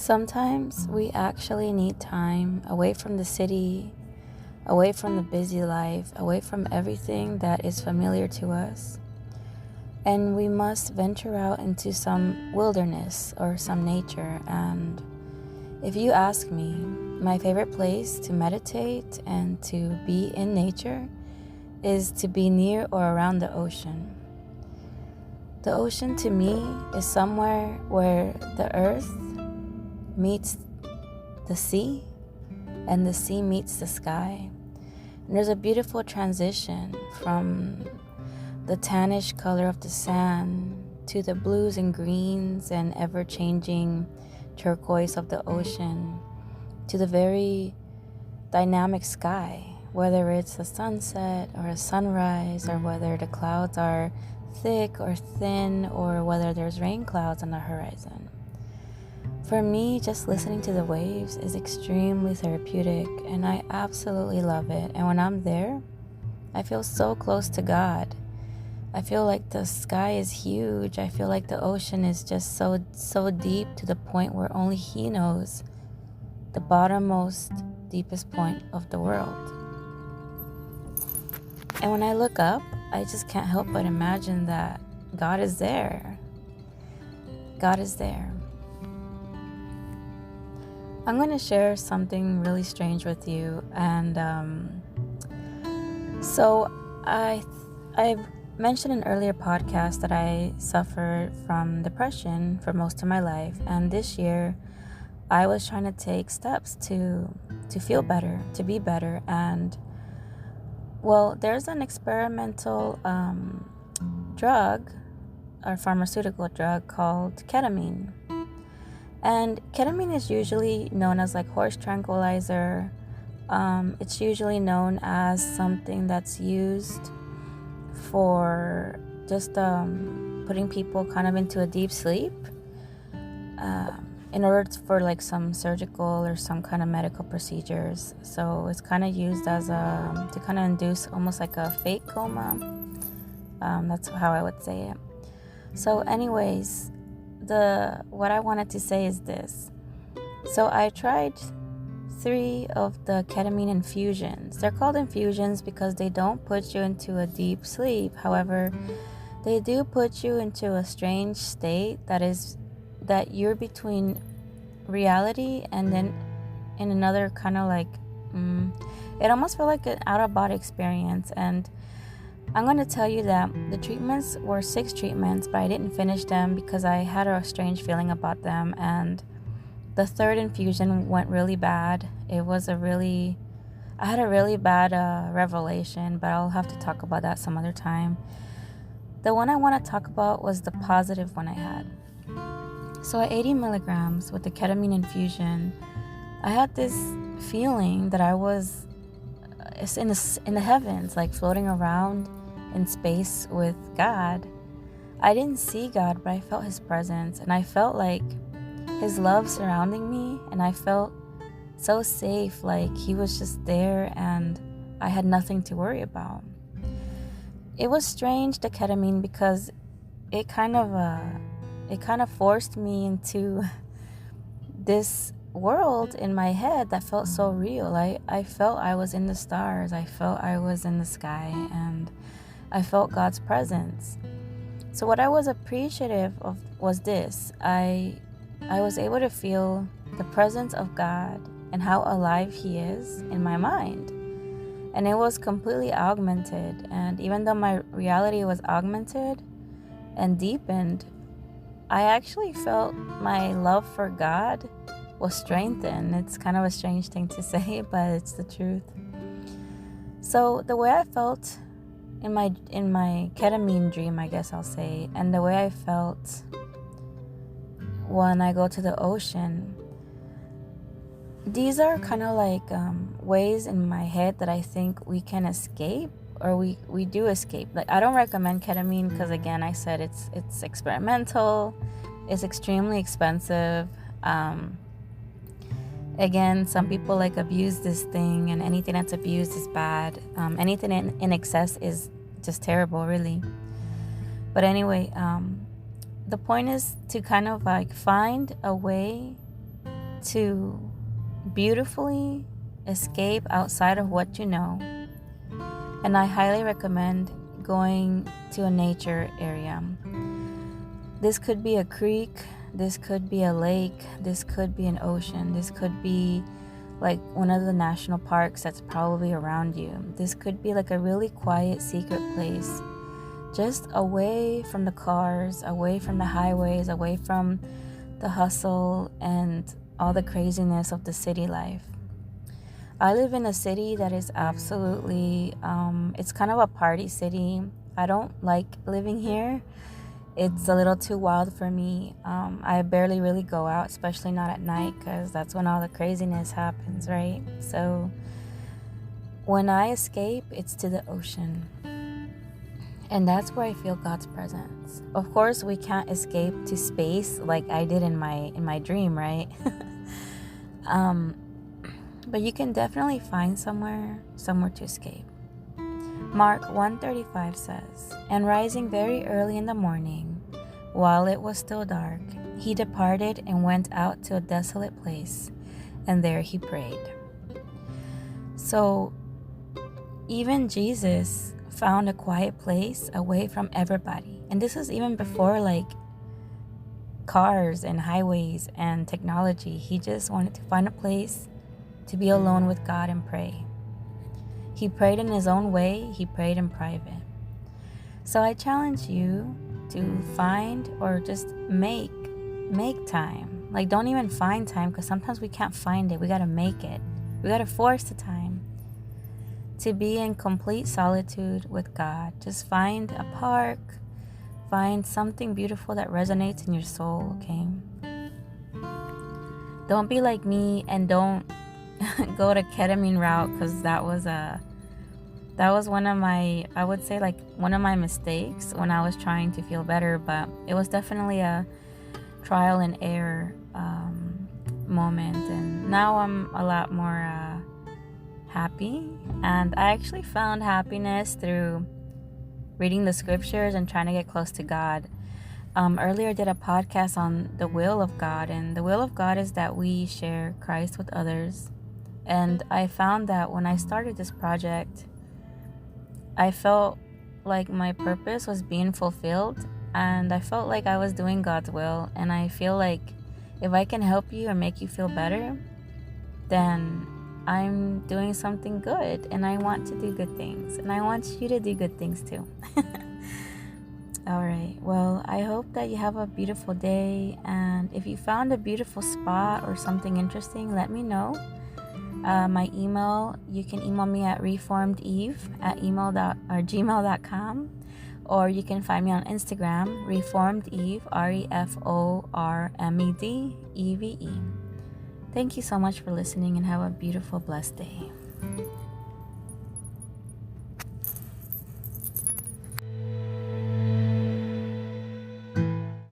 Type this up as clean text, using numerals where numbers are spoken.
Sometimes we actually need time away from the city, away from the busy life, away from everything that is familiar to us. And we must venture out into some wilderness or some nature. And if you ask me, my favorite place to meditate and to be in nature is to be near or around the ocean. The ocean to me is somewhere where the earth meets the sea and the sea meets the sky. And there's a beautiful transition from the tannish color of the sand to the blues and greens and ever-changing turquoise of the ocean to the very dynamic sky, whether it's a sunset or a sunrise, or whether the clouds are thick or thin, or whether there's rain clouds on the horizon. For me, just listening to the waves is extremely therapeutic, and I absolutely love it. And when I'm there, I feel so close to God. I feel like the sky is huge. I feel like the ocean is just so deep, to the point where only He knows the bottommost, deepest point of the world. And when I look up, I just can't help but imagine that God is there. God is there. I'm going to share something really strange with you. And so I mentioned in an earlier podcast that I suffered from depression for most of my life. And this year, I was trying to take steps to feel better, to be better. And well, there's an experimental drug or pharmaceutical drug called ketamine. And ketamine is usually known as like horse tranquilizer. It's usually known as something that's used for just putting people kind of into a deep sleep in order for like some surgical or some kind of medical procedures. So it's kind of used as to kind of induce almost like a fake coma. That's how I would say it. So anyways, what I wanted to say is this. So I tried 3 of the ketamine infusions. They're called infusions because they don't put you into a deep sleep. However, they do put you into a strange state that you're between reality and then in another kind of like it almost felt like an out-of-body experience. And I'm going to tell you that the treatments were 6 treatments, but I didn't finish them because I had a strange feeling about them. And the 3rd infusion went really bad. I had a really bad revelation, but I'll have to talk about that some other time. The one I want to talk about was the positive one I had. So at 80 milligrams with the ketamine infusion, I had this feeling that I was in the heavens, like floating around in space with God. I didn't see God, but I felt His presence, and I felt like His love surrounding me, and I felt so safe, like He was just there and I had nothing to worry about. It was strange, the ketamine, because it kind of forced me into this world in my head that felt so real. I felt I was in the stars. I felt I was in the sky, and I felt God's presence. So what I was appreciative of was this. I was able to feel the presence of God and how alive He is in my mind. And it was completely augmented. And even though my reality was augmented and deepened, I actually felt my love for God was strengthened. It's kind of a strange thing to say, but it's the truth. So the way I felt in my ketamine dream, I guess I'll say, and the way I felt when I go to the ocean, these are kind of like ways in my head that I think we can escape, or we do escape. Like, I don't recommend ketamine because, again, I said it's experimental, it's extremely expensive. Again, some people like abuse this thing, and anything that's abused is bad. Anything in excess is just terrible, really. But anyway, the point is to kind of like find a way to beautifully escape outside of what you know. And I highly recommend going to a nature area. This could be a creek, this could be a lake, this could be an ocean, this could be like one of the national parks that's probably around you. This could be like a really quiet, secret place, just away from the cars, away from the highways, away from the hustle and all the craziness of the city life. I live in a city that is absolutely, it's kind of a party city. I don't like living here. It's a little too wild for me. I barely really go out, especially not at night, because that's when all the craziness happens, right? So when I escape, it's to the ocean. And that's where I feel God's presence. Of course, we can't escape to space like I did in my dream, right? But you can definitely find somewhere to escape. Mark 1:35 says, "And rising very early in the morning, while it was still dark, he departed and went out to a desolate place, and there he prayed." So even Jesus found a quiet place away from everybody. And this is even before like cars and highways and technology. He just wanted to find a place to be alone with God and pray. He prayed in his own way. He prayed in private. So I challenge you to find or just make time. Like, don't even find time, because sometimes we can't find it. We got to make it. We got to force the time to be in complete solitude with God. Just find a park. Find something beautiful that resonates in your soul, okay? Don't be like me and don't go to ketamine route, because that was one of my, I would say, like one of my mistakes when I was trying to feel better. But it was definitely a trial and error moment, and now I'm a lot more happy. And I actually found happiness through reading the scriptures and trying to get close to God. Earlier I did a podcast on the will of God, and the will of God is that we share Christ with others. And I found that when I started this project, I felt like my purpose was being fulfilled, and I felt like I was doing God's will. And I feel like if I can help you or make you feel better, then I'm doing something good, and I want to do good things, and I want you to do good things too. All right, well, I hope that you have a beautiful day, and if you found a beautiful spot or something interesting, let me know. My email, you can email me at reformedeve@gmail.com, or you can find me on Instagram, reformedeve, REFORMEDEVE. Thank you so much for listening, and have a beautiful, blessed day.